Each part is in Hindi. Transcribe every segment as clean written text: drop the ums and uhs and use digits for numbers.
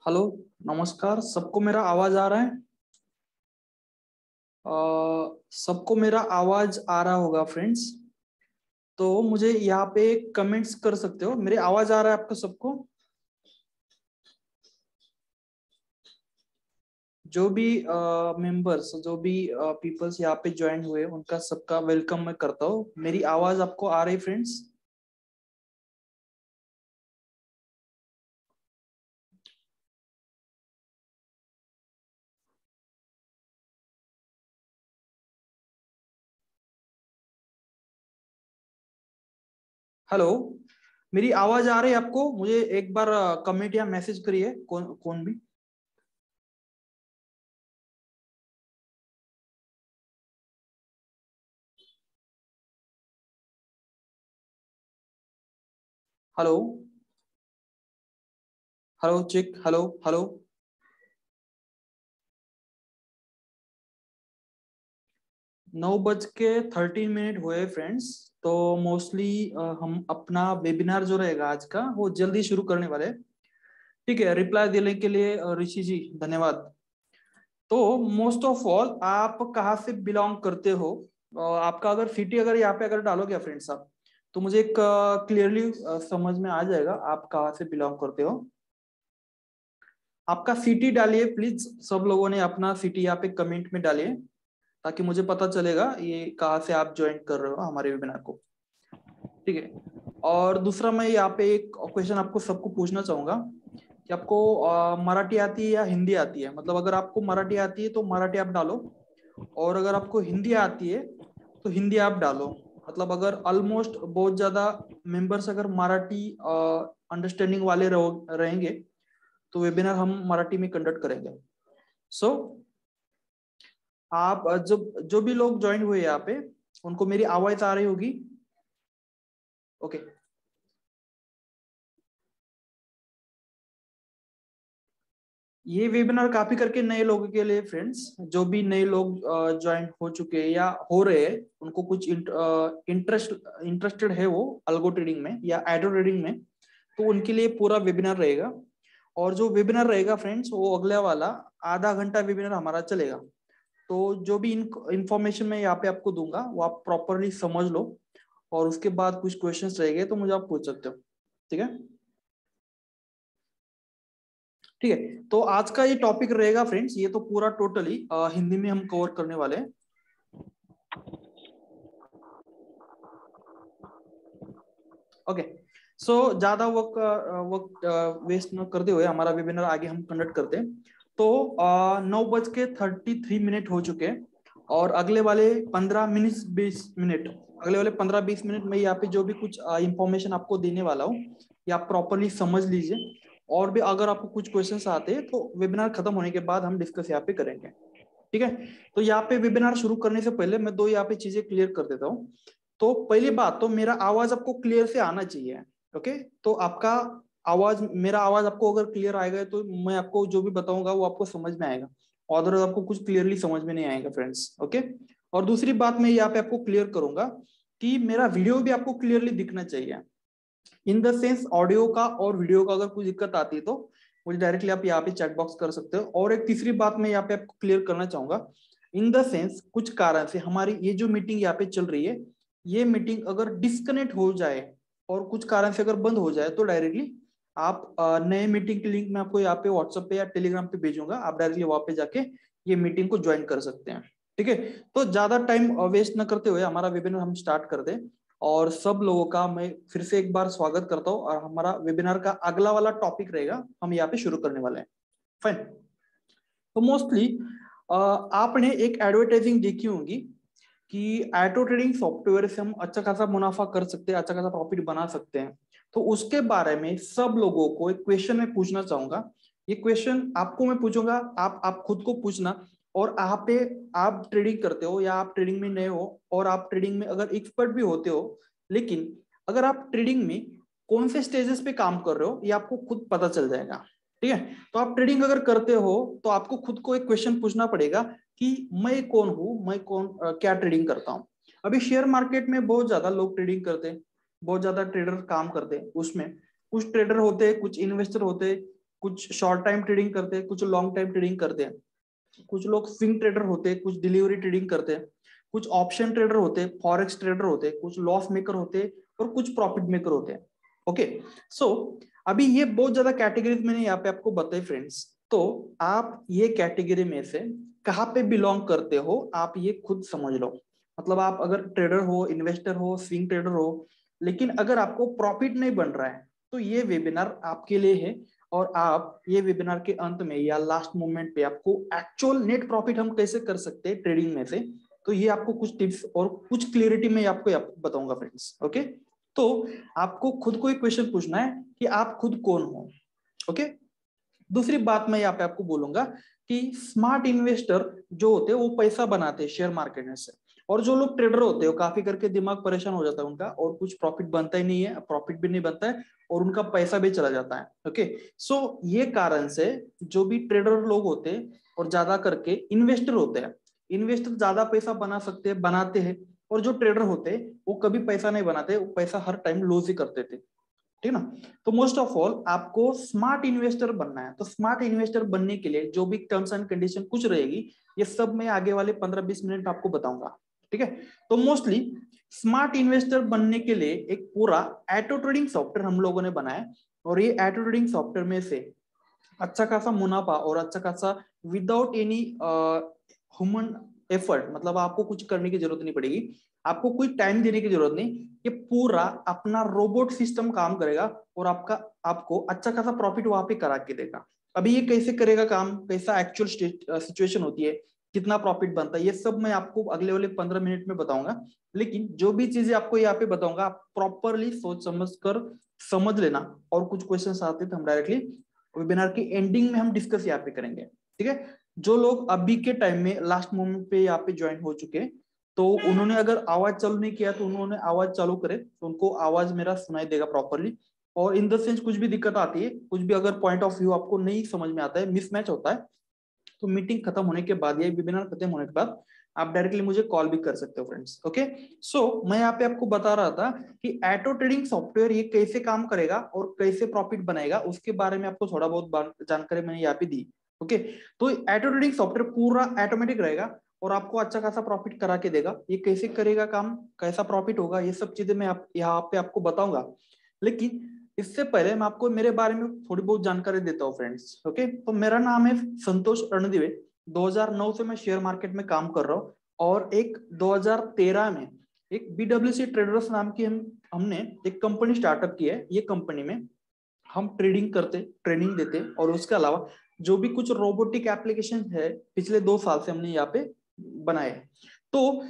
हेलो, नमस्कार। सबको मेरा आवाज आ रहा है? सबको मेरा आवाज आ रहा होगा फ्रेंड्स। तो मुझे यहाँ पे कमेंट्स कर सकते हो। मेरी आवाज आ रहा है आपको सबको? जो भी मेंबर्स, जो भी पीपल्स यहाँ पे ज्वाइन हुए, उनका सबका वेलकम मैं करता हूँ। मेरी आवाज आपको आ रही फ्रेंड्स? हेलो, मेरी आवाज आ रही है आपको? मुझे एक बार कमेंट या मैसेज करिए, कौन कौन भी। Hello hello, check. Hello hello. 9:13 हुए फ्रेंड्स। तो मोस्टली हम अपना वेबिनार जो रहेगा आज का, वो जल्दी शुरू करने वाले हैं। ठीक है, रिप्लाई देने के लिए ऋषि जी धन्यवाद। तो मोस्ट ऑफ ऑल, आप कहाँ से बिलोंग करते हो? आपका अगर सिटी अगर यहाँ पे अगर डालोगे फ्रेंड्स आप, तो मुझे एक क्लियरली समझ में आ जाएगा आप कहाँ से बिलोंग करते हो। आपका सिटी डालिए प्लीज। सब लोगों ने अपना सिटी यहाँ पे कमेंट में डालिए, ताकि मुझे पता चलेगा ये कहाँ से आप ज्वाइन कर रहे हो हमारे वेबिनार को। ठीक है। और दूसरा, मैं यहाँ पे एक क्वेश्चन आपको सबको पूछना चाहूंगा कि आपको मराठी आती है या हिंदी आती है? मतलब अगर आपको मराठी आती है तो मराठी आप डालो, और अगर आपको हिंदी आती है तो हिंदी आप डालो। मतलब अगर ऑलमोस्ट बहुत ज्यादा मेंबर्स अगर मराठी अंडरस्टैंडिंग वाले रहेंगे, तो वेबिनार हम मराठी में कंडक्ट करेंगे। सो आप जो जो भी लोग ज्वाइन हुए यहाँ पे, उनको मेरी आवाज आ रही होगी? ओके। ये वेबिनार काफी करके नए लोगों के लिए फ्रेंड्स, जो भी नए लोग ज्वाइन हो चुके हैं या हो रहे हैं, उनको कुछ इंटरेस्टेड है वो अल्गो ट्रेडिंग में या एडो ट्रेडिंग में, तो उनके लिए पूरा वेबिनार रहेगा। और जो वेबिनार रहेगा फ्रेंड्स, वो अगले वाला आधा घंटा वेबिनार हमारा चलेगा। तो जो भी इंफॉर्मेशन मैं यहाँ पे आपको दूंगा, वो आप प्रॉपरली समझ लो, और उसके बाद कुछ क्वेश्चंस रहेंगे तो मुझे आप पूछ सकते हो। ठीक है? ठीक है। तो आज का ये टॉपिक रहेगा फ्रेंड्स, ये तो पूरा टोटली हिंदी में हम कवर करने वाले हैं। ओके। सो ज्यादा वक्त वेस्ट न करते हुए हमारा वेबिनार आगे हम कंडक्ट करते हैं। तो 9:33 हो चुके हैं, और अगले वाले 15 20 मिनट, अगले वाले 15 20 मिनट में यहाँ पे जो भी कुछ इंफॉर्मेशन आपको देने वाला हूँ, ये आप प्रॉपरली समझ लीजिए। और भी अगर आपको कुछ क्वेश्चंस आते हैं तो वेबिनार खत्म होने के बाद हम डिस्कस यहाँ पे करेंगे। ठीक है। तो यहाँ पे वेबिनार शुरू करने से पहले मैं दो यहाँ पे चीजें क्लियर कर देता हूँ। तो पहली बात तो, मेरा आवाज आपको क्लियर से आना चाहिए। ओके। तो आपका आवाज, मेरा आवाज आपको अगर क्लियर आएगा तो मैं आपको जो भी बताऊंगा वो आपको समझ में आएगा। अदर आपको कुछ क्लियरली समझ में नहीं आएगा फ्रेंड्स। ओके। और दूसरी बात मैं यहाँ पे आपको क्लियर करूंगा कि मेरा वीडियो भी आपको क्लियरली दिखना चाहिए। इन द सेंस, ऑडियो का और वीडियो का अगर कोई दिक्कत आती है तो मुझे डायरेक्टली आप यहाँ पे चैट बॉक्स कर सकते हो। और एक तीसरी बात मैं यहाँ पे आपको क्लियर करना चाहूंगा, इन द सेंस कुछ कारण से हमारी ये जो मीटिंग यहाँ पे चल रही है, ये मीटिंग अगर डिस्कनेक्ट हो जाए और कुछ कारण से अगर बंद हो जाए, तो डायरेक्टली आप नए मीटिंग की लिंक मैं आपको यहाँ पे व्हाट्सएप पे या टेलीग्राम पे भेजूंगा, आप डायरेक्टली वहां पे जाके ये मीटिंग को ज्वाइन कर सकते हैं। ठीक है। तो ज्यादा टाइम वेस्ट न करते हुए हमारा वेबिनार हम स्टार्ट कर दें। और सब लोगों का मैं फिर से एक बार स्वागत करता हूँ, और हमारा वेबिनार का अगला वाला टॉपिक रहेगा, हम यहाँ पे शुरू करने वाले हैं। फाइन। तो मोस्टली आपने एक एडवर्टाइजिंग देखी होगी कि ऑटो ट्रेडिंग सॉफ्टवेयर से हम अच्छा खासा मुनाफा कर सकते हैं, अच्छा खासा प्रॉफिट बना सकते हैं। तो उसके बारे में सब लोगों को एक क्वेश्चन मैं पूछना चाहूंगा। ये क्वेश्चन आपको मैं पूछूंगा, आप खुद को पूछना। और आप पे, आप ट्रेडिंग करते हो या आप ट्रेडिंग में नए हो, और आप ट्रेडिंग में अगर एक्सपर्ट भी होते हो, लेकिन अगर आप ट्रेडिंग में कौन से स्टेजेस पे काम कर रहे हो, ये आपको खुद पता चल जाएगा। ठीक है। तो आप ट्रेडिंग अगर करते हो तो आपको खुद को एक क्वेश्चन पूछना पड़ेगा कि मैं कौन हूं, मैं कौन क्या ट्रेडिंग करता हूं। अभी शेयर मार्केट में बहुत ज्यादा लोग ट्रेडिंग करते हैं, बहुत ज्यादा ट्रेडर काम करते हैं। उसमें कुछ ट्रेडर होते हैं, कुछ इन्वेस्टर होते हैं, कुछ शॉर्ट टाइम ट्रेडिंग करते हैं, कुछ लॉन्ग टाइम ट्रेडिंग करते हैं, कुछ लोग स्विंग ट्रेडर होते हैं, कुछ डिलीवरी ट्रेडिंग करते हैं, कुछ ऑप्शन ट्रेडर होते हैं, फॉरेक्स ट्रेडर होते हैं, कुछ लॉस मेकर होते हैं और कुछ प्रॉफिट मेकर होते हैं। ओके, सो अभी ये बहुत ज्यादा कैटेगरीज मैंने यहाँ पे आपको बताई फ्रेंड्स। तो आप ये कैटेगरी में से कहाँ पे बिलोंग करते हो आप ये खुद समझ लो। मतलब आप अगर ट्रेडर हो, इन्वेस्टर हो, स्विंग ट्रेडर हो, लेकिन अगर आपको प्रॉफिट नहीं बन रहा है तो ये वेबिनार आपके लिए है। और आप ये वेबिनार के अंत में या लास्ट मोमेंट पे आपको एक्चुअल नेट प्रॉफिट हम कैसे कर सकते हैं ट्रेडिंग में से, तो ये आपको कुछ टिप्स और कुछ क्लियरिटी में आपको बताऊंगा फ्रेंड्स। ओके, तो आपको खुद को एक क्वेश्चन पूछना है कि आप खुद कौन हो। ओके, दूसरी बात मैं यहाँ पे आपको बोलूंगा कि स्मार्ट इन्वेस्टर जो होते हैं वो पैसा बनाते हैं शेयर मार्केट में से, और जो लोग ट्रेडर होते हैं वो काफी करके दिमाग परेशान हो जाता है उनका, और कुछ प्रॉफिट बनता ही नहीं है, प्रॉफिट भी नहीं बनता है और उनका पैसा भी चला जाता है। ओके, सो ये कारण से जो भी ट्रेडर लोग होते हैं और ज्यादा करके इन्वेस्टर होते हैं, इन्वेस्टर ज्यादा पैसा बना सकते हैं, बनाते हैं, और जो ट्रेडर होते हैं वो कभी पैसा नहीं बनाते, वो पैसा हर टाइम लूज ही करते थे। ठीक ना। तो मोस्ट ऑफ ऑल आपको स्मार्ट इन्वेस्टर बनना है। तो स्मार्ट इन्वेस्टर बनने के लिए जो भी टर्म्स एंड कंडीशन कुछ रहेगी, ये सब मैं आगे वाले 15-20 मिनट आपको बताऊंगा। ठीक है, तो मोस्टली स्मार्ट इन्वेस्टर बनने के लिए एक पूरा ऑटो ट्रेडिंग सॉफ्टवेयर हम लोगों ने बनाया, और ये ऑटो ट्रेडिंग सॉफ्टवेयर में से अच्छा खासा मुनाफा और अच्छा खासा विदाउट एनी ह्यूमन एफर्ट, मतलब आपको कुछ करने की जरूरत नहीं पड़ेगी, आपको कोई टाइम देने की जरूरत नहीं, ये पूरा अपना रोबोट सिस्टम काम करेगा और आपको अच्छा खासा प्रॉफिट वहां पे करा के देगा। अभी ये कैसे करेगा काम, कैसा एक्चुअल सिचुएशन होती है, कितना प्रॉफिट बनता है, ये सब मैं आपको अगले वाले 15 मिनट में बताऊंगा। लेकिन जो भी चीजें आपको यहाँ पे बताऊंगा आप प्रॉपरली सोच समझ कर समझ लेना, और कुछ क्वेश्चन आते तो हम डायरेक्टली वेबिनार की एंडिंग में हम डिस्कस यहाँ पे करेंगे। ठीक है, जो लोग अभी के टाइम में लास्ट मोमेंट पे यहाँ पे ज्वाइन हो चुके हैं, तो उन्होंने अगर आवाज चालू नहीं किया तो उन्होंने आवाज चालू करे, तो उनको आवाज मेरा सुनाई देगा प्रॉपरली। और इन द सेंस कुछ भी दिक्कत आती है, कुछ भी अगर पॉइंट ऑफ व्यू आपको नहीं समझ में आता है, मिसमैच होता है, तो मीटिंग खत्म होने के बाद या वेबिनार खत्म होने के बाद आप डायरेक्टली मुझे कॉल भी कर सकते हो फ्रेंड्स। ओके, सो मैं यहाँ पे आपको बता रहा था कि ऑटो ट्रेडिंग सॉफ्टवेयर ये कैसे काम करेगा और कैसे प्रॉफिट बनाएगा, उसके बारे में आपको थोड़ा बहुत जानकारी मैंने यहाँ पे दी। ओके, तो ऑटो ट्रेडिंग सॉफ्टवेयर पूरा ऑटोमेटिक रहेगा और आपको अच्छा खासा प्रॉफिट करा के देगा। ये कैसे करेगा काम, कैसा प्रॉफिट होगा, ये सब चीजें मैं यहाँ पे आपको बताऊंगा। लेकिन इससे पहले मैं आपको मेरे बारे में थोड़ी बहुत जानकारी देता हूँ फ्रेंड्स। ओके, तो मेरा नाम है संतोष रणदिवे। 2009 से मैं शेयर मार्केट में काम कर रहा हूँ, और एक 2013 में एक BWC ट्रेडर्स नाम की हमने एक कंपनी स्टार्टअप की है। ये कंपनी में हम ट्रेडिंग करते, ट्रेनिंग देते, और उसके अलावा जो भी कुछ रोबोटिक एप्लीकेशन है पिछले 2 साल से हमने यहाँ पे बनाए। तो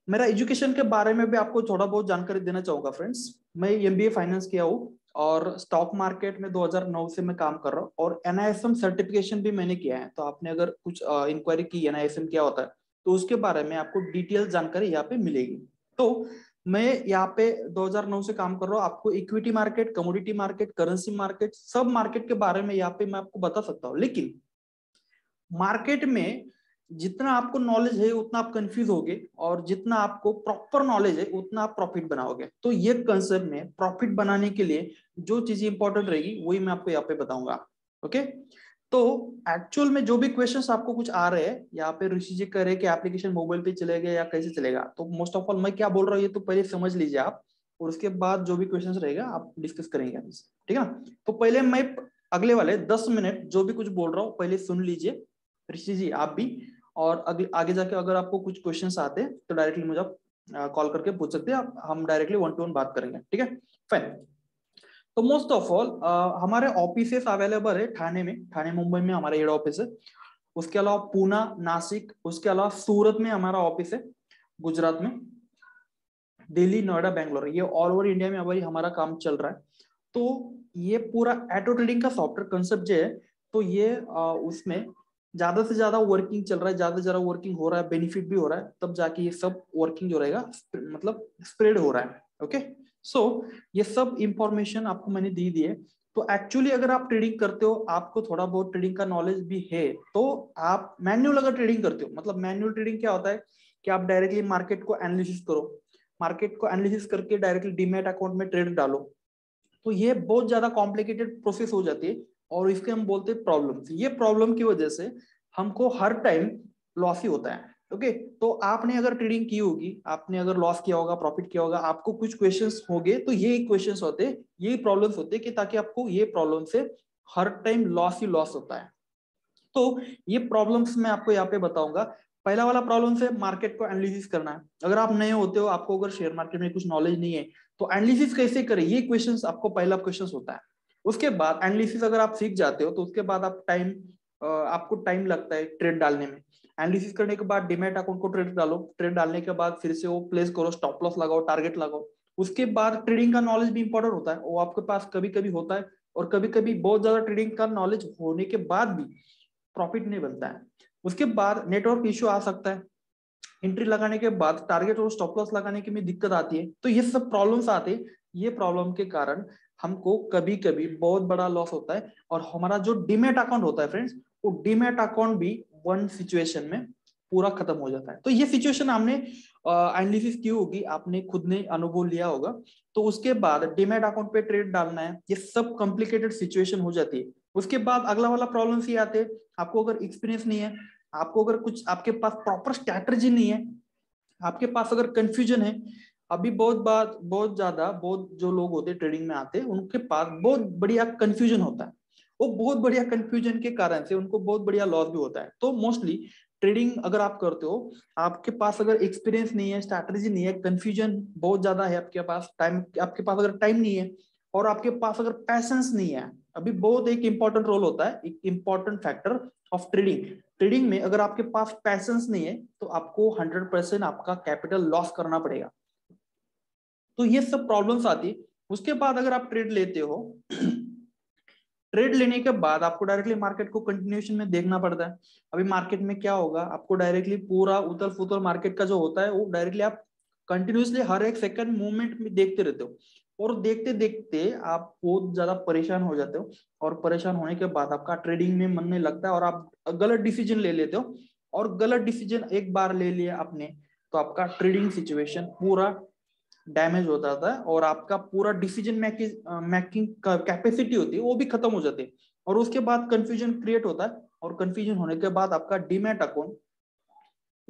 मेरा एजुकेशन के बारे में भी आपको थोड़ा बहुत जानकारी देना चाहूंगा फ्रेंड्स। मैं MBA फाइनेंस किया हूँ, और स्टॉक मार्केट में 2009 से मैं काम कर रहा हूँ, और NISM सर्टिफिकेशन भी मैंने किया है। तो आपने अगर कुछ इंक्वायरी की NISM क्या होता है, तो उसके बारे में आपको डिटेल जानकारी यहाँ पे मिलेगी। तो मैं यहाँ पे 2009 से काम कर रहा हूँ, आपको equity market, commodity market, currency market, सब मार्केट के बारे में यहाँ पे मैं आपको बता सकता हूँ। लेकिन मार्केट में जितना आपको नॉलेज है उतना आप कंफ्यूज होगे, और जितना आपको प्रॉपर नॉलेज है उतना आप प्रॉफिट बनाओगे। तो ये कंसेप्ट में प्रॉफिट बनाने के लिए जो चीजें इंपॉर्टेंट रहेगी वही मैं आपको यहाँ पे बताऊंगा। ओके, तो एक्चुअल में जो भी क्वेश्चंस आपको कुछ आ रहे हैं यहाँ पे, ऋषि जी कह रहे हैं कि एप्लीकेशन मोबाइल पे चलेगा या कैसे चलेगा, तो मोस्ट ऑफ ऑल मैं क्या बोल रहा हूँ ये तो पहले समझ लीजिए आप, और उसके बाद जो भी क्वेश्चन रहेगा आप डिस्कस करेंगे। ठीक है ना। तो पहले मैं अगले वाले 10 मिनट जो भी कुछ बोल रहा हूँ पहले सुन लीजिए, ऋषि जी आप भी, और अगले आगे जाके अगर आपको कुछ क्वेश्चंस आते हैं तो डायरेक्टली मुझे आप कॉल करके पूछ सकते हैं, हम डायरेक्टली 1-to-1 बात करेंगे। ठीक है, फाइन। तो मोस्ट ऑफ ऑल हमारे ऑफिसेस अवेलेबल है ठाणे में, ठाणे मुंबई में हमारा हेड ऑफिस है। उसके अलावा पूना, नासिक, उसके अलावा सूरत में हमारा ऑफिस है, गुजरात में, दिल्ली, नोएडा, बेंगलोर, ये ऑल ओवर इंडिया में अभी हमारा काम चल रहा है। तो ये पूरा ऑटो ट्रेडिंग का सॉफ्टवेयर कंसेप्ट जो है, तो ये उसमें ज्यादा से ज्यादा वर्किंग चल रहा है, ज्यादा से ज्यादा वर्किंग हो रहा है, बेनिफिट भी हो रहा है, तब जाके ये सब वर्किंग जो रहेगा मतलब स्प्रेड हो रहा है। ओके, सो ये सब इंफॉर्मेशन आपको मैंने दी है। तो एक्चुअली अगर आप ट्रेडिंग करते हो, आपको थोड़ा बहुत ट्रेडिंग का नॉलेज भी है, तो आप मैन्युअल अगर ट्रेडिंग करते हो, मतलब मैन्युअल ट्रेडिंग क्या होता है कि आप डायरेक्टली मार्केट को एनालिसिस करो, मार्केट को एनालिसिस करके डायरेक्टली डीमैट अकाउंट में ट्रेड डालो, तो ये बहुत ज्यादा कॉम्प्लिकेटेड प्रोसेस हो जाती है। और इसके हम बोलते हैं प्रॉब्लम। ये प्रॉब्लम की वजह से हमको हर टाइम लॉस ही होता है। ओके, तो आपने अगर ट्रेडिंग की होगी, आपने अगर लॉस किया होगा, प्रॉफिट किया होगा, आपको कुछ क्वेश्चंस होंगे, तो ये क्वेश्चंस होते, ये प्रॉब्लम्स होते कि ताकि आपको ये प्रॉब्लम से हर टाइम लॉस ही लॉस होता है। तो ये प्रॉब्लम्स मैं आपको यहाँ पे बताऊंगा। पहला वाला प्रॉब्लम से मार्केट को एनालिसिस करना है। अगर आप नए होते हो, आपको अगर शेयर मार्केट में कुछ नॉलेज नहीं है, तो एनालिसिस कैसे करें, ये क्वेश्चंस आपको पहला क्वेश्चंस होता है। उसके बाद एनालिसिस अगर आप सीख जाते हो, तो उसके बाद आपको टाइम लगता है ट्रेड डालने में। एनालिसिस करने के बाद डिमैट अकाउंट को ट्रेड डालो, ट्रेड डालने के बाद फिर से वो प्लेस करो, स्टॉप लॉस लगाओ, टारगेट लगाओ। उसके बाद ट्रेडिंग का नॉलेज भी इंपॉर्टेंट होता है, वो आपके पास कभी कभी होता है, और कभी कभी बहुत ज्यादा ट्रेडिंग का नॉलेज होने के बाद भी प्रॉफिट नहीं बनता है। उसके बाद नेटवर्क इश्यू आ सकता है, एंट्री लगाने के बाद टारगेट और स्टॉप लॉस लगाने की में दिक्कत आती है। तो ये सब प्रॉब्लम्स आते हैं। ये प्रॉब्लम के कारण हमको कभी कभी बहुत बड़ा लॉस होता है, और हमारा जो डीमैट अकाउंट होता है फ्रेंड्स, वो डीमैट अकाउंट भी वन सिचुएशन में पूरा खत्म हो जाता है। तो ये सिचुएशन हमने एनालिसिस की होगी, आपने खुद ने अनुभव लिया होगा। तो उसके बाद डीमैट अकाउंट पे ट्रेड डालना है, ये सब कॉम्प्लिकेटेड सिचुएशन हो जाती है। उसके बाद अगला वाला प्रॉब्लम ये आते हैं, आपको अगर एक्सपीरियंस नहीं है, आपको अगर कुछ आपके पास प्रॉपर स्ट्रैटेजी नहीं है, आपके पास अगर कंफ्यूजन है। अभी बहुत जो लोग होते हैं ट्रेडिंग में आते हैं, उनके पास बहुत बढ़िया कंफ्यूजन होता है। वो बहुत बढ़िया कंफ्यूजन के कारण से उनको बहुत बढ़िया लॉस भी होता है। तो मोस्टली ट्रेडिंग अगर आप करते हो, आपके पास अगर एक्सपीरियंस नहीं है, स्ट्रैटेजी नहीं है, कंफ्यूजन बहुत ज्यादा है, आपके पास अगर टाइम नहीं है, और आपके पास अगर पैशंस नहीं है, अभी बहुत एक इंपॉर्टेंट रोल होता है, एक important factor of trading. Trading में अगर आपके पास पैशंस नहीं है, तो आपको 100% आपका कैपिटल लॉस करना पड़ेगा। तो ये सब प्रॉब्लम्स आती है। उसके बाद अगर आप ट्रेड लेते हो, ट्रेड लेने के बाद आपको डायरेक्टली मार्केट को कंटिन्यूएशन में देखना पड़ता है। अभी मार्केट में क्या होगा, आपको डायरेक्टली पूरा उथल फुथल मार्केट का जो होता है, वो डायरेक्टली आप कंटिन्यूसली हर एक सेकंड मूवमेंट में देखते रहते हो, और देखते देखते आप बहुत ज्यादा परेशान हो जाते हो। और परेशान होने के बाद आपका ट्रेडिंग में मन नहीं लगता है, और आप गलत डिसीजन ले लेते हो। और गलत डिसीजन एक बार ले लिया आपने, तो आपका ट्रेडिंग सिचुएशन पूरा डैमेज हो जाता है, और आपका पूरा डिसीजन मेकिंग का कैपेसिटी होती है वो भी खत्म हो जाती है। और उसके बाद कंफ्यूजन क्रिएट होता है, और कंफ्यूजन होने के बाद आपका डीमैट अकाउंट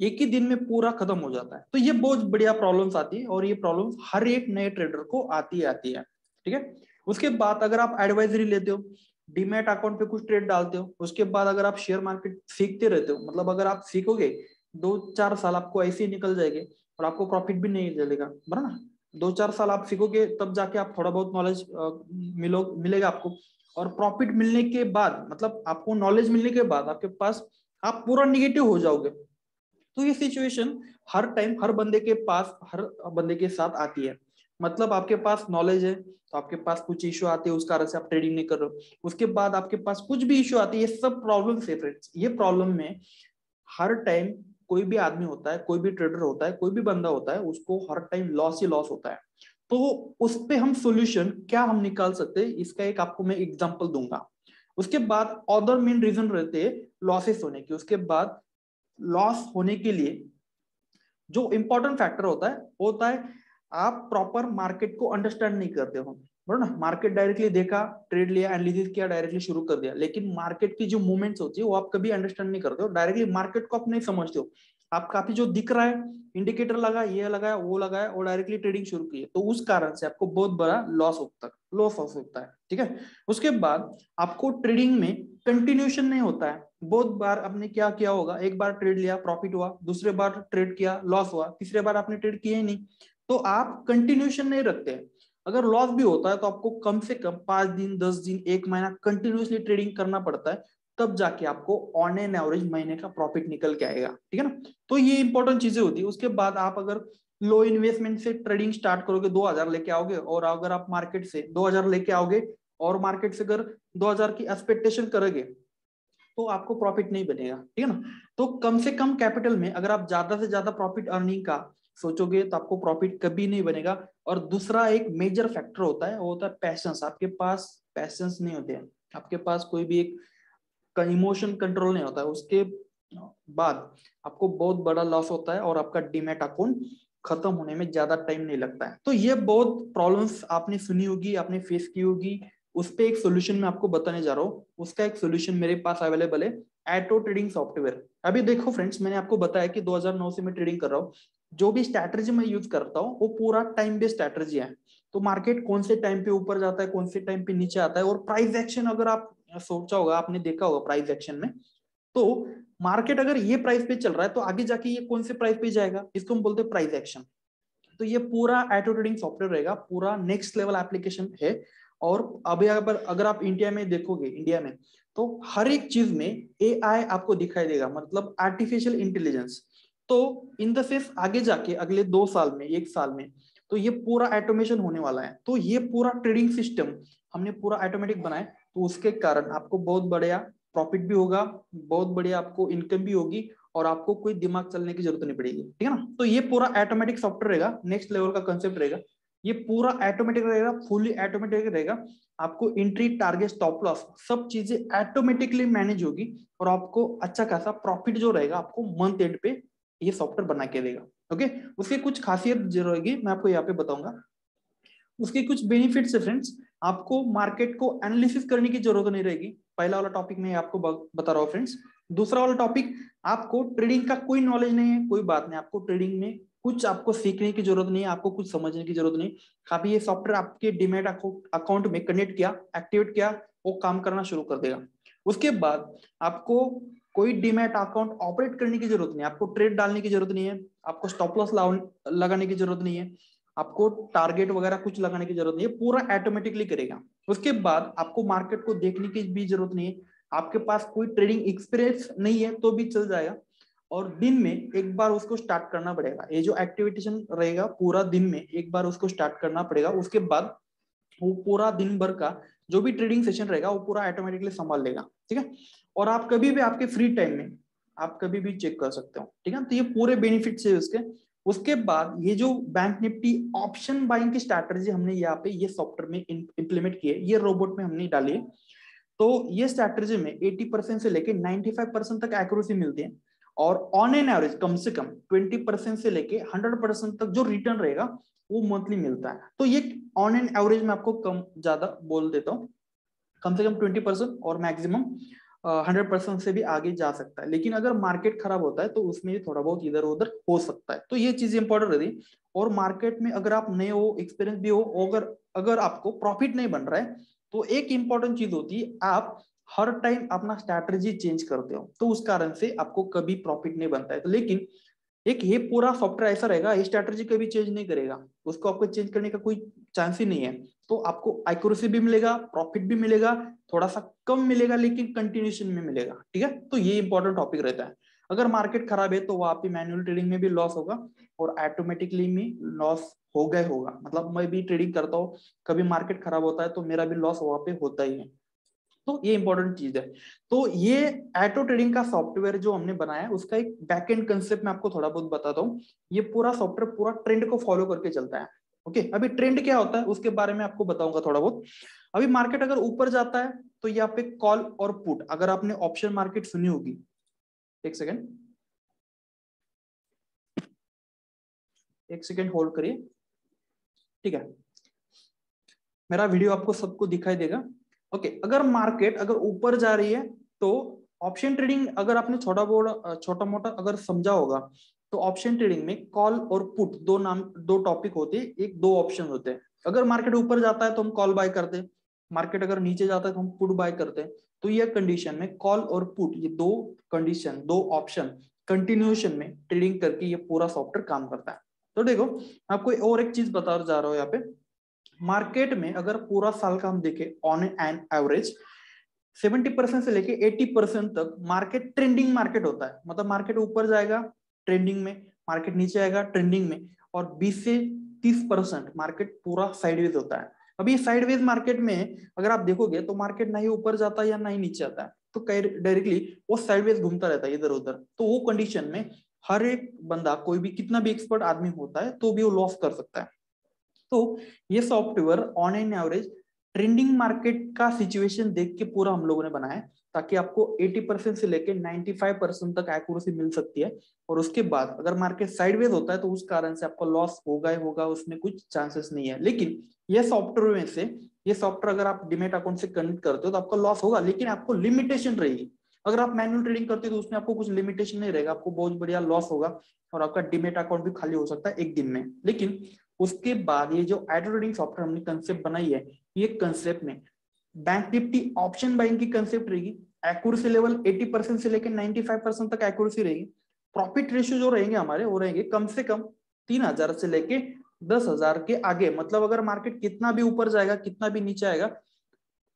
एक ही दिन में पूरा खत्म हो जाता है। तो ये बहुत बढ़िया प्रॉब्लम्स आती है, और ये प्रॉब्लम्स हर एक नए ट्रेडर को आती है। ठीक है। उसके बाद अगर आप एडवाइजरी लेते हो, डीमैट अकाउंट पे कुछ ट्रेड डालते हो, उसके बाद अगर आप शेयर मार्केट सीखते रहते हो, मतलब अगर आप सीखोगे 2-4 साल आपको ऐसे ही निकल जाएंगे, और आपको प्रॉफिट भी नहीं चलेगा, बराबर ना। 2-4 साल आप सीखोगे, तब जाके आप थोड़ा बहुत नॉलेज मिलेगा आपको। और प्रॉफिट मिलने के बाद, मतलब आपको नॉलेज मिलने के बाद आपके पास, आप पूरा निगेटिव हो जाओगे। तो ये सिचुएशन हर टाइम हर बंदे के साथ आती है। मतलब आपके पास नॉलेज है, तो आपके पास कुछ इशू आते हैं, उस कारण से आप ट्रेडिंग नहीं कर रहे हो। उसके बाद आपके पास कुछ भी इशू आती है, ये सब प्रॉब्लम है फ्रेंड्स। ये प्रॉब्लम में हर टाइम कोई भी आदमी होता है, कोई भी ट्रेडर होता है, कोई भी बंदा होता है, उसको हर टाइम लॉस ही लॉस होता है। तो उस पे हम सोल्यूशन क्या हम निकाल सकते हैं, इसका एक आपको मैं एग्जांपल दूंगा। उसके बाद अदर मेन रीजन रहते हैं लॉसेस होने के। उसके बाद लॉस होने के लिए जो इंपॉर्टेंट फैक्टर होता है आप प्रॉपर मार्केट को अंडरस्टैंड नहीं करते हो, बराबर ना। मार्केट डायरेक्टली देखा, ट्रेड लिया, एनालिसिस किया, डायरेक्टली शुरू कर दिया, लेकिन मार्केट की जो मूवमेंट्स होती है वो आप कभी अंडरस्टैंड नहीं करते हो, डायरेक्टली मार्केट को आप नहीं समझते हो। आप काफी जो दिख रहा है, इंडिकेटर लगा, ये लगाया, वो लगाया, और डायरेक्टली ट्रेडिंग शुरू की है, तो उस कारण से आपको बहुत बड़ा लॉस हो सकता है। ठीक है। उसके बाद आपको ट्रेडिंग में कंटिन्यूशन नहीं होता है। बहुत बार आपने क्या किया होगा, एक बार ट्रेड लिया, प्रॉफिट हुआ, दूसरे बार ट्रेड किया, लॉस हुआ, तीसरे बार आपने ट्रेड किया ही नहीं, तो आप कंटिन्यूशन नहीं रखते। अगर लॉस भी होता है, तो आपको कम से कम 5 दिन, 10 दिन, 1 महीना कंटिन्यूसली ट्रेडिंग करना पड़ता है, तब जाके आपको ऑन एन एवरेज महीने का प्रॉफिट निकल के आएगा। ठीक है ना। तो ये इंपॉर्टेंट चीजें होती है। उसके बाद आप अगर लो इन्वेस्टमेंट से ट्रेडिंग स्टार्ट करोगे, 2000 लेके आओगे, और अगर आप मार्केट से 2000 लेके आओगे, और मार्केट से अगर 2000 की एक्सपेक्टेशन करोगे, तो आपको प्रॉफिट नहीं बनेगा। ठीक है ना। तो कम से कम कैपिटल में अगर आप ज्यादा से ज्यादा प्रॉफिट अर्निंग का सोचोगे, तो आपको प्रॉफिट कभी नहीं बनेगा। और दूसरा एक मेजर फैक्टर होता है, वो होता है पैशंस। आपके पास पैशंस नहीं होते हैं, आपके पास कोई भी एक इमोशन कंट्रोल नहीं होता है, उसके बाद आपको बहुत बड़ा लॉस होता है, और आपका डीमैट अकाउंट खत्म होने में ज्यादा टाइम नहीं लगता है। तो ये बहुत प्रॉब्लम्स आपने सुनी होगी, आपने फेस की होगी। उस पे एक सोल्यूशन मैं आपको बताने जा रहा हूँ। उसका एक सोल्यूशन मेरे पास अवेलेबल है, एटो ट्रेडिंग सॉफ्टवेयर। अभी देखो फ्रेंड्स, मैंने आपको बताया कि 2009 से मैं ट्रेडिंग कर रहा हूँ। जो भी स्ट्रैटेजी मैं यूज करता हूँ वो पूरा टाइम बेस्ड स्ट्रैटेजी है। तो मार्केट कौन से टाइम पे ऊपर जाता है, कौन से टाइम पे नीचे आता है, और प्राइस एक्शन अगर आप सोचा होगा, आपने देखा होगा प्राइस एक्शन में, तो मार्केट अगर ये प्राइस पे चल रहा है तो आगे जाके ये कौन से प्राइस पे जाएगा, इसको हम बोलते हैं प्राइस एक्शन। तो ये पूरा ऑटो ट्रेडिंग सॉफ्टवेयर रहेगा, पूरा नेक्स्ट लेवल एप्लीकेशन है। और अभी अगर आप इंडिया में देखोगे, इंडिया में तो हर एक चीज में एआई आपको दिखाई देगा, मतलब आर्टिफिशियल इंटेलिजेंस। तो इन द सेंस आगे जाके अगले 2 साल में, 1 साल में, तो ये पूरा ऑटोमेशन होने वाला है। तो ये पूरा ट्रेडिंग सिस्टम हमने पूरा ऑटोमेटिक बनाया, तो उसके कारण आपको बहुत बढ़िया प्रॉफिट भी होगा, बहुत बढ़िया आपको इनकम भी होगी, और आपको कोई दिमाग चलने की जरूरत नहीं पड़ेगी, ठीक है ना। तो ये पूरा ऑटोमेटिक सॉफ्टवेयर रहेगा, नेक्स्ट लेवल का कंसेप्ट रहेगा। ये पूरा ऑटोमेटिक रहेगा, फुली ऑटोमेटिक रहेगा। आपको एंट्री, टारगेट, स्टॉप लॉस सब चीजें ऑटोमेटिकली मैनेज होगी, और आपको अच्छा खासा प्रॉफिट जो रहेगा आपको मंथ एंड पे ये सॉफ्टवेयर बना के देगा। ओके, उसकी कुछ खासियत जो रहेगी मैं आपको यहाँ पे बताऊंगा। उसके कुछ बेनिफिट्स है फ्रेंड्स। आपको मार्केट को एनालिसिस करने की जरूरत नहीं रहेगी, पहला वाला टॉपिक मैं आपको बता रहा हूँ फ्रेंड्स। दूसरा वाला टॉपिक, आपको ट्रेडिंग का कोई नॉलेज नहीं है, कोई बात नहीं, आपको ट्रेडिंग में कुछ आपको सीखने की जरूरत नहीं है, आपको कुछ समझने की जरूरत नहीं। काफी ये सॉफ्टवेयर आपके डीमैट अकाउंट में कनेक्ट किया, एक्टिवेट किया, वो काम करना शुरू कर देगा। उसके बाद आपको कोई डीमैट अकाउंट ऑपरेट करने की जरूरत नहीं है, आपको ट्रेड डालने की जरूरत नहीं है, आपको स्टॉप लॉस लगाने की जरूरत नहीं है, आपको टारगेट वगैरह कुछ लगाने की जरूरत नहीं है, पूरा ऑटोमेटिकली करेगा। उसके बाद आपको मार्केट को देखने की भी जरूरत नहीं है, आपके पास कोई ट्रेडिंग एक्सपीरियंस नहीं है तो भी चल जाएगा। और दिन में एक बार उसको स्टार्ट करना पड़ेगा, ये जो एक्टिविटेशन रहेगा पूरा दिन में एक बार उसको स्टार्ट करना पड़ेगा। उसके बाद वो पूरा दिन भर का जो भी ट्रेडिंग सेशन रहेगा वो पूरा ऑटोमेटिकली संभाल लेगा, ठीक है। और आप कभी भी आपके फ्री टाइम में आप कभी भी चेक कर सकते हो, ठीक है। तो ये पूरे बेनिफिट्स है उसके। उसके बाद ये जो बैंक निफ्टी ऑप्शन बाइंग की स्ट्रैटेजी हमने यहाँ पे ये सॉफ्टवेयर में इंप्लीमेंट की है, ये रोबोट में हमने डाली है। तो ये स्ट्रैटेजी में 80% से लेके 95% तक एक्यूरेसी मिलती है, और ऑन एन एवरेज कम से कम 20% से लेके 100% तक जो रिटर्न रहेगा वो मंथली मिलता है। तो ये ऑन एन एवरेज में आपको कम ज्यादा बोल देता हूँ, कम से कम 20% और मैक्सिमम 100% से भी आगे जा सकता है। लेकिन अगर मार्केट खराब होता है तो उसमें भी थोड़ा बहुत इधर उधर हो सकता है। तो ये चीज इंपॉर्टेंट रहती। और मार्केट में अगर आप नए हो, एक्सपीरियंस भी हो, अगर अगर आपको प्रॉफिट नहीं बन रहा है तो एक इंपॉर्टेंट चीज होती है, आप हर टाइम अपना स्ट्रैटेजी चेंज करते हो, तो उस कारण से आपको कभी प्रॉफिट नहीं बनता है। तो लेकिन एक ये पूरा सॉफ्टवेयर ऐसा रहेगा, ये स्ट्रैटेजी कभी चेंज नहीं करेगा, उसको आपको चेंज करने का कोई चांस ही नहीं है। तो आपको एक्यूरेसी भी मिलेगा, प्रॉफिट भी मिलेगा, थोड़ा सा कम मिलेगा लेकिन कंटिन्यूशन में मिलेगा, ठीक है। तो ये इंपॉर्टेंट टॉपिक रहता है। अगर मार्केट खराब है तो वहां पे मैनुअल ट्रेडिंग में भी लॉस होगा, और ऑटोमेटिकली में लॉस होगा। मतलब मैं भी ट्रेडिंग करता हूँ, कभी मार्केट खराब होता है तो मेरा भी लॉस वहां पे होता ही है। तो ये इंपॉर्टेंट चीज है। तो ये ऑटो ट्रेडिंग का सॉफ्टवेयर जो हमने बनाया है उसका एक बैकएंड कंसेप्ट मैं आपको थोड़ा बहुत बताता हूँ। ये पूरा सॉफ्टवेयर पूरा ट्रेंड को फॉलो करके चलता है। ओके, अभी ट्रेंड क्या होता है उसके बारे में आपको बताऊंगा थोड़ा बहुत। अभी मार्केट अगर ऊपर जाता है तो यहाँ पे कॉल और पुट, अगर आपने ऑप्शन मार्केट सुनी होगी, एक सेकेंड, एक सेकेंड होल्ड करिए, ठीक है। मेरा वीडियो आपको सबको दिखाई देगा। ओके, अगर मार्केट अगर ऊपर जा रही है तो ऑप्शन ट्रेडिंग अगर आपने छोटा मोटा अगर समझा होगा, तो ऑप्शन ट्रेडिंग में कॉल और पुट दो टॉपिक होते हैं, एक दो ऑप्शन होते हैं। अगर मार्केट ऊपर जाता है तो हम कॉल बाय करते हैं, मार्केट अगर नीचे जाता है तो हम पुट बाय करते हैं। तो ये कंडीशन में कॉल और पुट, ये दो कंडीशन, दो ऑप्शन कंटिन्यूएशन में ट्रेडिंग करके ये पूरा सॉफ्टवेयर काम करता है। तो देखो, आपको और एक चीज बता जा रहा हूं यहाँ पे। मार्केट में अगर पूरा साल का हम देखें ऑन एन एवरेज 70% से लेके 80% तक मार्केट ट्रेंडिंग मार्केट होता है। मतलब मार्केट ऊपर जाएगा ट्रेंडिंग में, मार्केट नीचे आएगा ट्रेंडिंग में, और 20 से 30% मार्केट पूरा साइडवेज होता है। अभी साइडवेज मार्केट में अगर आप देखोगे तो मार्केट ना ही ऊपर जाता है या ना ही नीचे आता है, तो डायरेक्टली वो साइडवेज घूमता रहता है इधर उधर। तो वो कंडीशन में हर एक बंदा, कोई भी कितना भी एक्सपर्ट आदमी होता है तो भी वो लॉस कर सकता है। तो ये software on an average trending market का सिचुएशन देख के पूरा हम लोगों ने बनाया है, ताकि आपको 80% से लेके 95% तक एक्यूरेसी मिल सकती है। और उसके बाद अगर मार्केट साइडवेज होता है तो उस कारण से आपको लॉस होगा ही होगा, उसमें कुछ चांसेस नहीं है। लेकिन ये सॉफ्टवेयर में से, ये सॉफ्टवेयर अगर आप डिमेट अकाउंट से कनेक्ट करते हो तो आपको लॉस होगा, लेकिन आपको लिमिटेशन रहेगी। अगर आप मैनुअल ट्रेडिंग करते हो तो उसमें आपको कुछ लिमिटेशन नहीं रहेगा, आपको बहुत बढ़िया लॉस होगा और आपका डिमेट अकाउंट भी खाली हो सकता है एक दिन में। लेकिन उसके बाद ये जो ऑटो ट्रेडिंग सॉफ्टवेयर हमने कंसेप्ट बनाई है, ये कंसेप्ट में बैंक निफ्टी ऑप्शन बाइंग की कंसेप्ट रहेगी। एक्यूरेसी लेवल 80% से लेकर 95% तक एक्यूरेसी रहेगी। प्रॉफिट रेशियो जो रहेंगे हमारे, वो रहेंगे कम से कम 3000 से लेके 10,000 के आगे। मतलब अगर मार्केट कितना भी ऊपर जाएगा, कितना भी नीचे आएगा,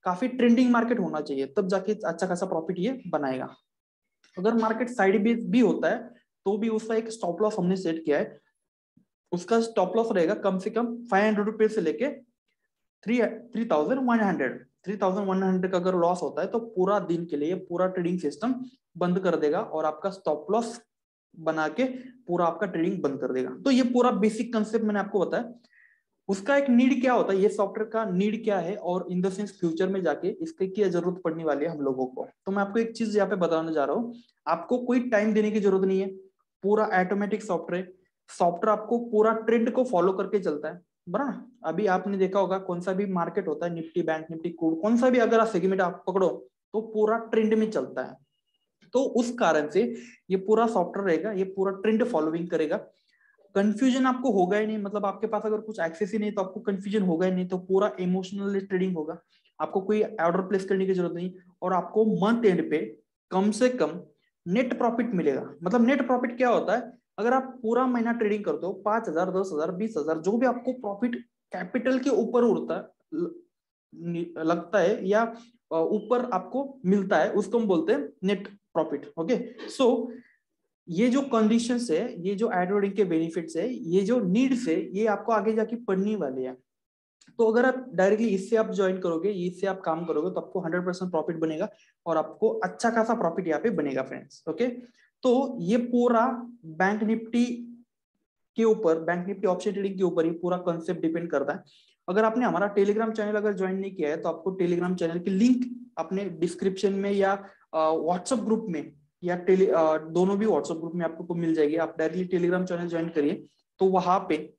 काफी ट्रेंडिंग मार्केट होना चाहिए, तब जाके अच्छा खासा प्रॉफिट ये बनाएगा। अगर मार्केट साइड भी होता है तो भी उसका एक स्टॉप लॉस हमने सेट किया है। उसका स्टॉप लॉस रहेगा कम से कम 500 रुपए से लेके 3100 का अगर लॉस होता है तो पूरा दिन के लिए पूरा ट्रेडिंग सिस्टम बंद कर देगा और आपका स्टॉप लॉस बना के पूरा आपका ट्रेडिंग बंद कर देगा। तो ये पूरा बेसिक कंसेप्ट मैंने आपको बताया। उसका एक नीड क्या होता है, ये सॉफ्टवेयर का नीड क्या है, और इन द सेंस फ्यूचर में जाके इसकी क्या जरूरत पड़ने वाली है हम लोगों को। तो मैं आपको एक चीज यहाँ पे बताने जा रहा हूँ, आपको कोई टाइम देने की जरूरत नहीं है, पूरा ऑटोमेटिक सॉफ्टवेयर। सॉफ्टवेयर आपको पूरा ट्रेंड को फॉलो करके चलता है, बराबर। अभी आपने देखा होगा कौन सा भी मार्केट होता है, निफ्टी, बैंक निफ्टी, क्रूड, कौन सा भी अगर आप सेगमेंट आप पकड़ो तो पूरा ट्रेंड में चलता है। तो उस कारण से ये पूरा सॉफ्टवेयर रहेगा, ये पूरा ट्रेंड फॉलोइंग करेगा। कंफ्यूजन आपको होगा ही नहीं, मतलब आपके पास अगर कुछ एक्सेस ही नहीं तो आपको कंफ्यूजन होगा ही नहीं, तो पूरा इमोशनल ट्रेडिंग होगा। आपको कोई ऑर्डर प्लेस करने की जरूरत नहीं, और आपको मंथ एंड पे कम से कम नेट प्रॉफिट मिलेगा। मतलब नेट प्रॉफिट क्या होता है, अगर आप पूरा महीना ट्रेडिंग करते हो 5,000, 10,000, 20,000, जो भी आपको प्रॉफिट कैपिटल के ऊपर उड़ता लगता है या ऊपर आपको मिलता है, उसको हम बोलते हैं नेट प्रॉफिट। ओके, सो ये जो कंडीशंस है, ये जो एडवर्डिंग के बेनिफिट्स है, ये जो नीड्स है, ये आपको आगे जाके पढ़ने वाले हैं। तो अगर आप डायरेक्टली इससे आप ज्वाइन करोगे, इससे आप काम करोगे, तो आपको 100% प्रॉफिट बनेगा और आपको अच्छा खासा प्रॉफिट यहाँ पे बनेगा फ्रेंड्स। ओके, तो ये पूरा बैंक निफ्टी के ऊपर, बैंक निफ्टी ऑप्शन ट्रेडिंग के ऊपर ही पूरा कॉन्सेप्ट डिपेंड करता है। अगर आपने हमारा टेलीग्राम चैनल अगर ज्वाइन नहीं किया है तो आपको टेलीग्राम चैनल की लिंक अपने डिस्क्रिप्शन में या व्हाट्सएप ग्रुप में या दोनों भी व्हाट्सएप ग्रुप में आपको मिल जाएगी। आप डायरेक्टली टेलीग्राम चैनल ज्वाइन करिए, तो वहां पे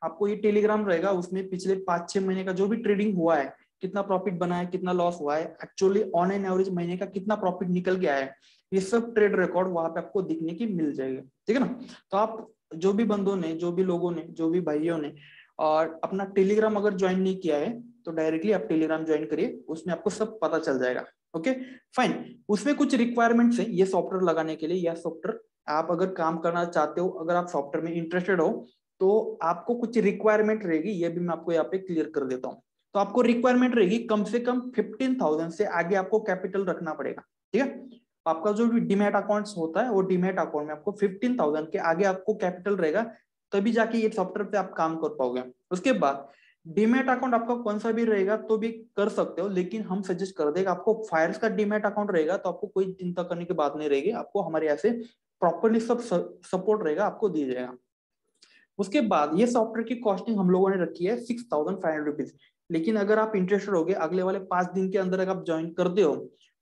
आपको ये टेलीग्राम रहेगा, उसमें पिछले 5-6 महीने का जो भी ट्रेडिंग हुआ है, कितना प्रॉफिट बना है, कितना लॉस हुआ है, एक्चुअली ऑन एन एवरेज महीने का कितना प्रॉफिट निकल गया है, ये सब ट्रेड रिकॉर्ड वहां पे आपको दिखने की मिल जाएगी। ठीक है ना। तो आप जो भी बंदों ने, जो भी लोगों ने, जो भी भाइयों ने और अपना टेलीग्राम अगर ज्वाइन नहीं किया है तो डायरेक्टली आप टेलीग्राम ज्वाइन करिए, उसमें आपको सब पता चल जाएगा। Okay fine. उसमें कुछ रिक्वायरमेंट्स है ये सॉफ्टवेयर लगाने के लिए। यह सॉफ्टवेयर आप अगर काम करना चाहते हो, अगर आप सॉफ्टवेयर में इंटरेस्टेड हो, तो आपको कुछ रिक्वायरमेंट रहेगी, ये भी मैं आपको यहाँ पे क्लियर कर देता हूँ। तो आपको रिक्वायरमेंट रहेगी कम से कम 15,000 से आगे आपको कैपिटल रखना पड़ेगा। ठीक है, आपका जो भी डीमैट अकाउंट्स होता है, वो डीमैट अकाउंट में आपको 15,000 के आगे आपको कैपिटल रहेगा, तभी जाके ये सॉफ्टवेयर पे आप काम कर पाओगे। उसके बाद डीमैट अकाउंट आपका कौन सा भी रहेगा तो भी कर सकते हो, लेकिन हम सजेस्ट कर देगा आपको फायर्स का डीमैट अकाउंट रहेगा तो आपको कोई चिंता करने की बात नहीं रहेगी, आपको हमारे यहाँ से प्रॉपरली सब सपोर्ट रहेगा, आपको दिया जाएगा। उसके बाद ये सॉफ्टवेयर की कॉस्टिंग हम लोगों ने रखी है 6,500 रुपीज। लेकिन अगर आप इंटरेस्टेड हो गए, अगले वाले 5 दिन के अंदर अगर आप ज्वाइन करते हो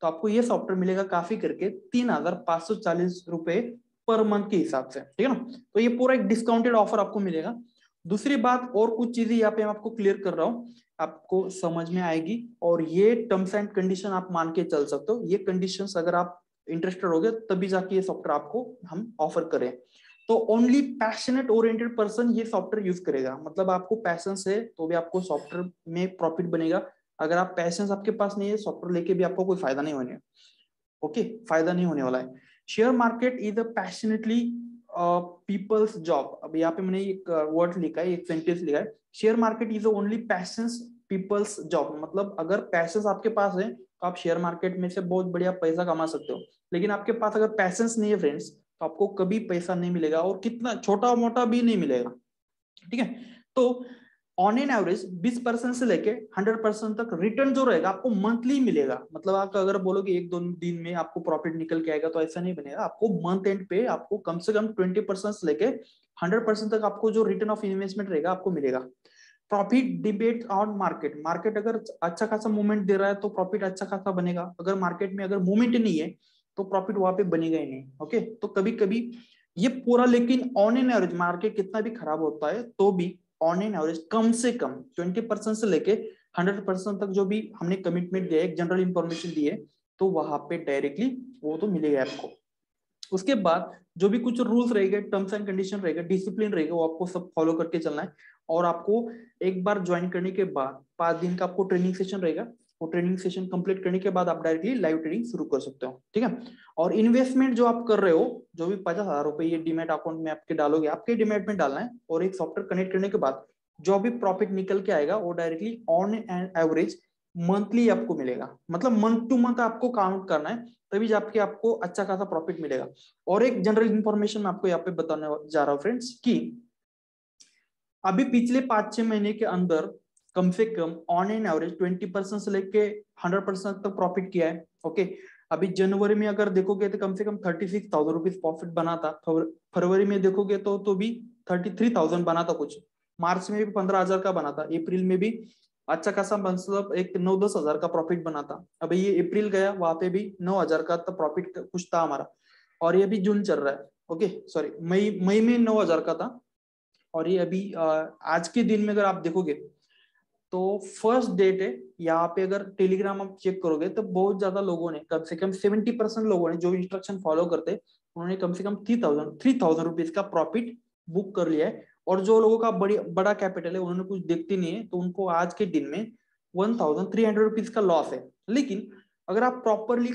तो आपको ये सॉफ्टवेयर मिलेगा काफी करके 3,540 रुपए पर मंथ के हिसाब से। ठीक है ना। तो ये पूरा एक डिस्काउंटेड ऑफर आपको मिलेगा। दूसरी बात, और कुछ चीजें यहाँ पे मैं आपको क्लियर कर रहा हूँ, आपको समझ में आएगी, और ये टर्म्स एंड कंडीशन आप मान के चल सकते हो। ये कंडीशंस अगर आप इंटरेस्टेड हो गए तभी जाके ये सॉफ्टवेयर आपको हम ऑफर करें। तो ओनली पैशनेट ओरिएंटेड पर्सन ये सॉफ्टवेयर यूज करेगा। मतलब आपको पैशन है तो भी आपको सॉफ्टवेयर में प्रॉफिट बनेगा। अगर आप पैशन आपके पास नहीं है, सॉफ्टवेयर लेके भी आपको कोई फायदा नहीं होने। ओके, फायदा नहीं होने वाला है। Share market is a passionately people's job. अब यहाँ पे मैंने एक वर्ड लिखा है, एक सेंटेंस लिखा है, share market is only passions people's job. मतलब अगर पैशंस आपके पास है तो आप शेयर मार्केट में से बहुत बढ़िया पैसा कमा सकते हो, लेकिन आपके पास अगर पैशंस नहीं है फ्रेंड्स तो आपको कभी पैसा नहीं मिलेगा, और कितना छोटा मोटा भी नहीं मिलेगा। ठीक है, तो ऑन एन एवरेज 20% से लेके 100% तक रिटर्न जो रहेगा आपको मंथली मिलेगा। मतलब आप अगर बोलोगे 1-2 दिन में आपको प्रॉफिट निकल के आएगा, तो ऐसा नहीं बनेगा। आपको मंथ एंड पे आपको कम से कम 20% से लेके 100% तक आपको जो रिटर्न ऑफ इन्वेस्टमेंट रहेगा आपको मिलेगा। Profit depends on market. Market अगर अच्छा खासा मूवमेंट दे रहा है तो प्रॉफिट अच्छा खासा बनेगा, अगर मार्केट में अगर मूवमेंट नहीं है तो प्रॉफिट वहां पे बनेगा ही नहीं। ओके, तो कभी कभी ये पूरा, लेकिन ऑन एन एवरेज मार्केट कितना भी खराब होता है तो भी ऑन एन एवरेज कम से कम 20% से लेके 100% तक जो भी हमने कमिटमेंट दिया है, जनरल इंफॉर्मेशन दी है, तो वहां पे डायरेक्टली वो तो मिलेगा आपको। उसके बाद जो भी कुछ रूल्स रहेंगे, टर्म्स एंड कंडीशन रहेगा, डिसिप्लिन रहेगा, वो आपको सब फॉलो करके चलना है। और आपको एक बार ज्वाइन करने के बाद 5 दिन का आपको ट्रेनिंग सेशन रहेगा, वो ट्रेनिंग सेशन कंप्लीट करने के बाद आप डायरेक्टली लाइव ट्रेडिंग शुरू कर सकते हो। ठीक है, और इन्वेस्टमेंट जो आप कर रहे हो, जो भी 50,000 रुपए ये डीमैट अकाउंट में आपके डालोगे, आपके डीमैट में डालना है, और एक सॉफ्टवेयर कनेक्ट करने के बाद जो भी प्रॉफिट निकल के आएगा वो directly on an average monthly आपको मिलेगा। मतलब मंथ टू मंथ आपको काउंट करना है, तभी जाके आपको अच्छा खासा प्रॉफिट मिलेगा। और एक जनरल इंफॉर्मेशन मैं आपको यहाँ पे बताने जा रहा हूँ फ्रेंड्स, कि अभी पिछले 5-6 महीने के अंदर कम से कम ऑन एन एवरेज 20% से लेके 100% तक प्रॉफिट किया है। ओके, अभी जनवरी में अगर देखोगे तो कम से कम 36,000 रुपीज प्रॉफिट बना था। फरवरी में देखोगे तो भी 33,000 बना था कुछ। मार्च में भी 15,000 का बना था। अप्रैल में भी अच्छा खासा, मतलब एक 9-10 हजार का प्रॉफिट बना था। अभी ये अप्रैल गया, वहां पे भी 9,000 का तो प्रॉफिट कुछ था हमारा। और ये अभी जून चल रहा है, ओके सॉरी मई में 9,000 का था। और ये अभी आज के दिन में अगर आप देखोगे तो फर्स्ट डेट है यहाँ पे, अगर टेलीग्राम आप चेक करोगे तो बहुत ज्यादा लोगों ने, कम से कम 70% लोगों ने जो इंस्ट्रक्शन फॉलो करते हैं, उन्होंने कम से कम 3,000 रुपीज का प्रॉफिट बुक कर लिया है। और जो लोगों का बड़ा कैपिटल है, उन्होंने कुछ देखते नहीं है, तो उनको आज के दिन में 1,300 रुपीज का लॉस है। लेकिन अगर आप प्रॉपरली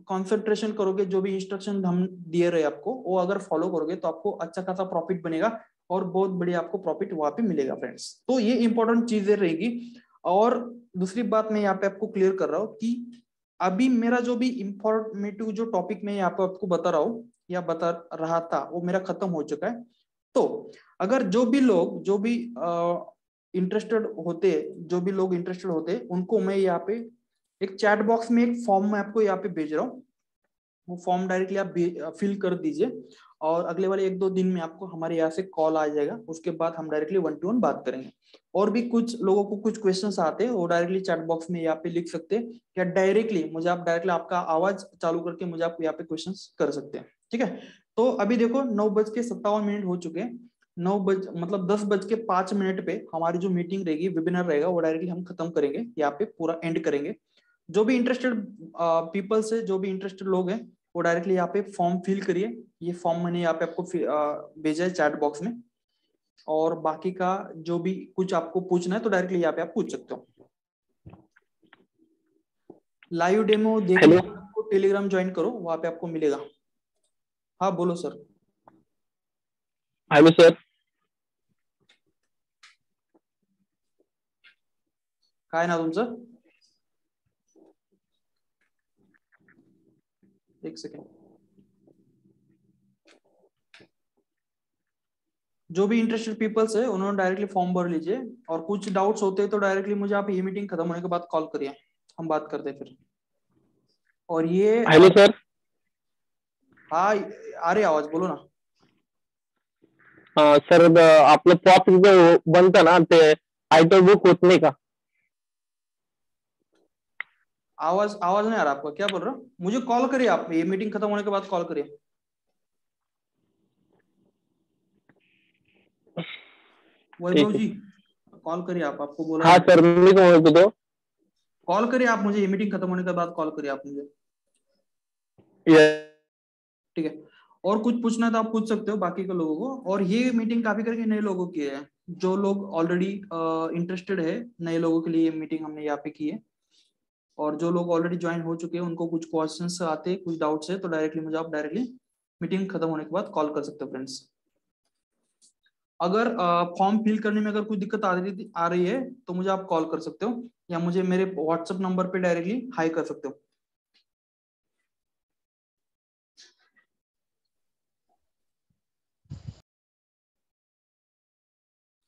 कॉन्सेंट्रेशन करोगे, जो भी इंस्ट्रक्शन हम दिए रहे आपको वो अगर फॉलो करोगे, तो आपको अच्छा खासा प्रॉफिट बनेगा और बहुत बढ़िया आपको प्रॉफिट वहां पे मिलेगा फ्रेंड्स। तो ये इंपॉर्टेंट चीजें रहेगी। और दूसरी बात मैं यहाँ पे आपको क्लियर कर रहा हूँ कि अभी मेरा जो भी इंफॉर्मेटिव जो टॉपिक मैं यहाँ पे आपको बता रहा हूँ या बता रहा था, वो मेरा खत्म हो चुका है। तो अगर जो भी इंटरेस्टेड होते, जो भी लोग इंटरेस्टेड होते, उनको मैं यहाँ पे एक चैट बॉक्स में एक फॉर्म मैं आपको यहाँ पे भेज रहा हूँ। वो फॉर्म डायरेक्टली आप फिल कर दीजिए, और अगले वाले 1-2 दिन में आपको हमारे यहाँ से कॉल आ जाएगा। उसके बाद हम डायरेक्टली 1-to-1 बात करेंगे। और भी कुछ लोगों को कुछ क्वेश्चंस आते हैं, वो डायरेक्टली चैट बॉक्स में यहाँ पे लिख सकते हैं, या डायरेक्टली मुझे आप डायरेक्टली आपका आवाज चालू करके मुझे आप यहाँ पे क्वेश्चन कर सकते हैं। ठीक है, तो अभी देखो 9:57 हो चुके हैं। 10:05 पे हमारी जो मीटिंग रहेगी, वेबिनार रहेगा, वो डायरेक्टली हम खत्म करेंगे, यहाँ पे पूरा एंड करेंगे। जो भी इंटरेस्टेड पीपल्स है, जो भी इंटरेस्टेड लोग हैं, वो डायरेक्टली यहाँ पे फॉर्म फिल करिए। ये फॉर्म मैंने यहाँ पे आपको भेजा है चैट बॉक्स में। और बाकी का जो भी कुछ आपको पूछना है तो डायरेक्टली यहाँ पे आप पूछ सकते हो। लाइव डेमो देखने हेलो के लिए आपको टेलीग्राम ज्वाइन करो, वहां पे आपको मिलेगा। हाँ बोलो सर। Hello sir. काय है ना तुमचं? एक सेकेंड। जो भी इंटरेस्टेड पीपल्स है उन्होंने डायरेक्टली फॉर्म भर लीजिए, और कुछ डाउट्स होते हैं तो डायरेक्टली मुझे आप ये मीटिंग खत्म होने के बाद कॉल करिए, हम बात करते हैं फिर। और ये हेलो सर। हाँ आ रही आवाज, बोलो ना। सर आपलं प्रॉफिट जो बनतं ना ते आयटम बुक होत नाही का? आवाज आवाज नहीं आ रहा आपका, क्या बोल रहे हो? मुझे कॉल करिए आप, ये मीटिंग खत्म होने के बाद कॉल करिए। ठीक वैभव है। जी कॉल करिए आप, आपको बोला हाँ मैंने। सर, मी काय म्हणत होतो, कॉल करिए आप मुझे, ये मीटिंग खत्म होने के बाद कॉल करिए आप मुझे। ये- ठीक है, और कुछ पूछना है तो आप पूछ सकते हो बाकी के लोगों को। और ये मीटिंग काफी करके नए लोगों की है, जो लोग ऑलरेडी इंटरेस्टेड है, नए लोगों के लिए ये मीटिंग हमने यहाँ पे की है। और जो लोग ऑलरेडी ज्वाइन हो चुके हैं, उनको कुछ क्वेश्चंस आते हैं, कुछ डाउट्स है, तो डायरेक्टली मुझे आप डायरेक्टली मीटिंग खत्म होने के बाद कॉल कर सकते हो फ्रेंड्स। अगर फॉर्म फिल करने में अगर कोई दिक्कत आ रही है तो मुझे आप कॉल कर सकते हो, या मुझे मेरे व्हाट्सएप नंबर पे डायरेक्टली हाई कर सकते हो।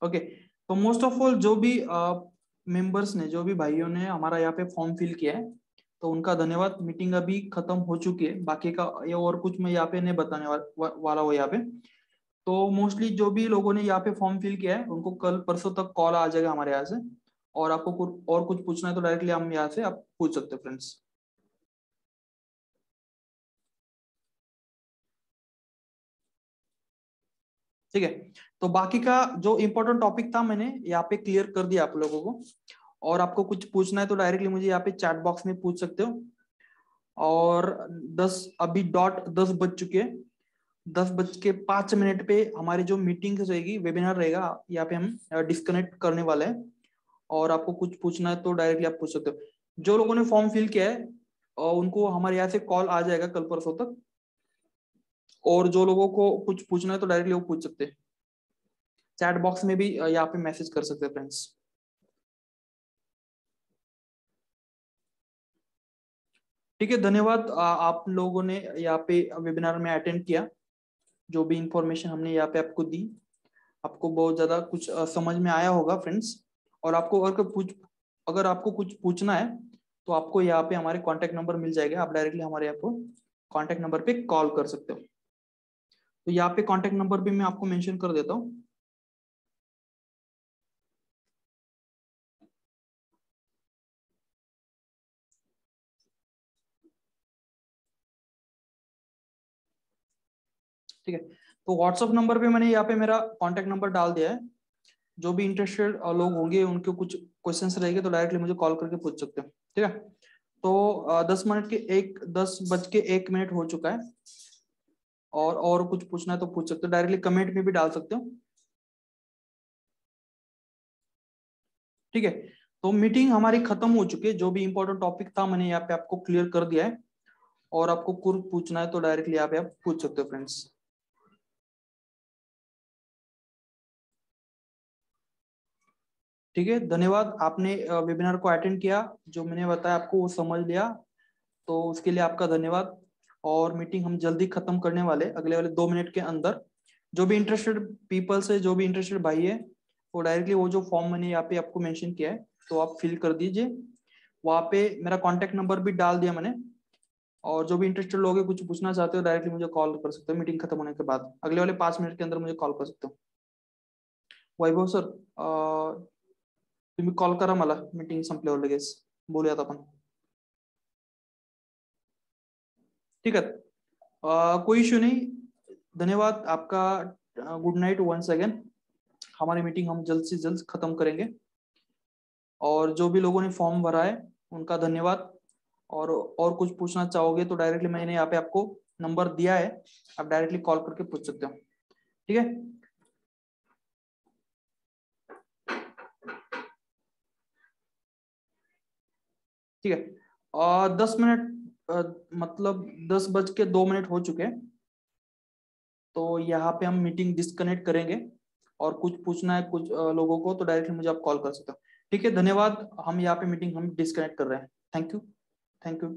ओके, तो मोस्ट ऑफ ऑल जो भी मेंबर्स ने, जो भी भाइयों ने हमारा यहाँ पे फॉर्म फिल किया है, तो उनका धन्यवाद। मीटिंग अभी खत्म हो चुकी है, बाकी का ये और कुछ मैं यहाँ पे नहीं बताने वाला हूँ यहाँ पे। तो मोस्टली जो भी लोगों ने यहाँ पे फॉर्म फिल किया है उनको कल परसों तक कॉल आ जाएगा हमारे यहाँ से, और आपको और कुछ पूछना है तो डायरेक्टली हम यहाँ से आप पूछ सकते हो फ्रेंड्स। ठीक है, तो बाकी का जो इम्पोर्टेंट टॉपिक था मैंने यहाँ पे क्लियर कर दिया आप लोगों को, और आपको कुछ पूछना है तो डायरेक्टली मुझे यहाँ पे चैट बॉक्स में पूछ सकते हो। और 10 अभी डॉट 10 बज चुके हैं, 10:05 पे हमारी जो मीटिंग रहेगी, वेबिनार रहेगा, यहाँ पे हम डिस्कनेक्ट करने वाले हैं। और आपको कुछ पूछना है तो डायरेक्टली आप पूछ सकते हो। जो लोगों ने फॉर्म फिल किया है उनको हमारे यहाँ से कॉल आ जाएगा कल परसों तक, और जो लोगों को कुछ पूछना है तो डायरेक्टली वो पूछ सकते हैं, चैट बॉक्स में भी यहाँ पे मैसेज कर सकते हैं फ्रेंड्स। ठीक है, धन्यवाद आप लोगों ने यहाँ पे वेबिनार में अटेंड किया। जो भी इंफॉर्मेशन हमने यहाँ पे आपको दी, आपको बहुत ज्यादा कुछ समझ में आया होगा फ्रेंड्स। और आपको अगर आपको कुछ पूछना है तो आपको यहाँ पे हमारे कांटेक्ट नंबर मिल जाएगा, आप डायरेक्टली हमारे यहाँ को कांटेक्ट नंबर पे कॉल कर सकते हो। तो यहाँ पे कांटेक्ट नंबर भी मैं आपको मेंशन कर देता हूँ। ठीक है, तो व्हाट्सअप नंबर पे मैंने यहाँ पे मेरा कांटेक्ट नंबर डाल दिया है। जो भी इंटरेस्टेड लोग होंगे, उनके कुछ क्वेश्चंस रहेंगे तो डायरेक्टली मुझे कॉल करके पूछ सकते हैं। ठीक है, तो 10:01 हो चुका है, और कुछ पूछना है तो पूछ सकते हो, डायरेक्टली कमेंट में भी डाल सकते हो। ठीक है, तो मीटिंग हमारी खत्म हो चुकी है। जो भी इंपॉर्टेंट टॉपिक था मैंने यहाँ पे आपको क्लियर कर दिया है, और आपको कुछ पूछना है तो डायरेक्टली यहाँ पे आप पूछ सकते हो फ्रेंड्स। ठीक है, धन्यवाद, आपने वेबिनार को अटेंड किया, जो मैंने बताया आपको वो समझ लिया, तो उसके लिए आपका धन्यवाद। और मीटिंग हम जल्दी खत्म करने वाले, अगले वाले 2 मिनट के अंदर। जो भी इंटरेस्टेड पीपल्स है, जो भी इंटरेस्टेड भाई है, वो डायरेक्टली वो जो फॉर्म मैंने यहाँ पे आपको मेंशन किया है तो आप फिल कर दीजिए। वहाँ पे मेरा कॉन्टेक्ट नंबर भी डाल दिया मैंने, और जो भी इंटरेस्टेड लोग हैं, कुछ पूछना चाहते हो, डायरेक्टली मुझे कॉल कर सकते हो। मीटिंग खत्म होने के बाद अगले वाले 5 मिनट के अंदर मुझे कॉल कर सकते हो। वैभव सर, तुम्ही कॉल करा मला मीटिंग संपल्यावर लगेच, बोलूयात आपण। ठीक है, कोई इश्यू नहीं, धन्यवाद आपका। Good night once again. हमारी मीटिंग हम जल्द से जल्द खत्म करेंगे, और जो भी लोगों ने फॉर्म भरा है उनका धन्यवाद। और कुछ पूछना चाहोगे तो डायरेक्टली मैंने यहाँ पे आपको नंबर दिया है, आप डायरेक्टली कॉल करके पूछ सकते हो। ठीक है, ठीक है, 10 मिनट, मतलब 10:02 हो चुके हैं, तो यहाँ पे हम मीटिंग डिस्कनेक्ट करेंगे। और कुछ पूछना है कुछ लोगों को तो डायरेक्टली मुझे आप कॉल कर सकते हो। ठीक है, धन्यवाद, हम यहाँ पे मीटिंग हम डिस्कनेक्ट कर रहे हैं। Thank you, thank you.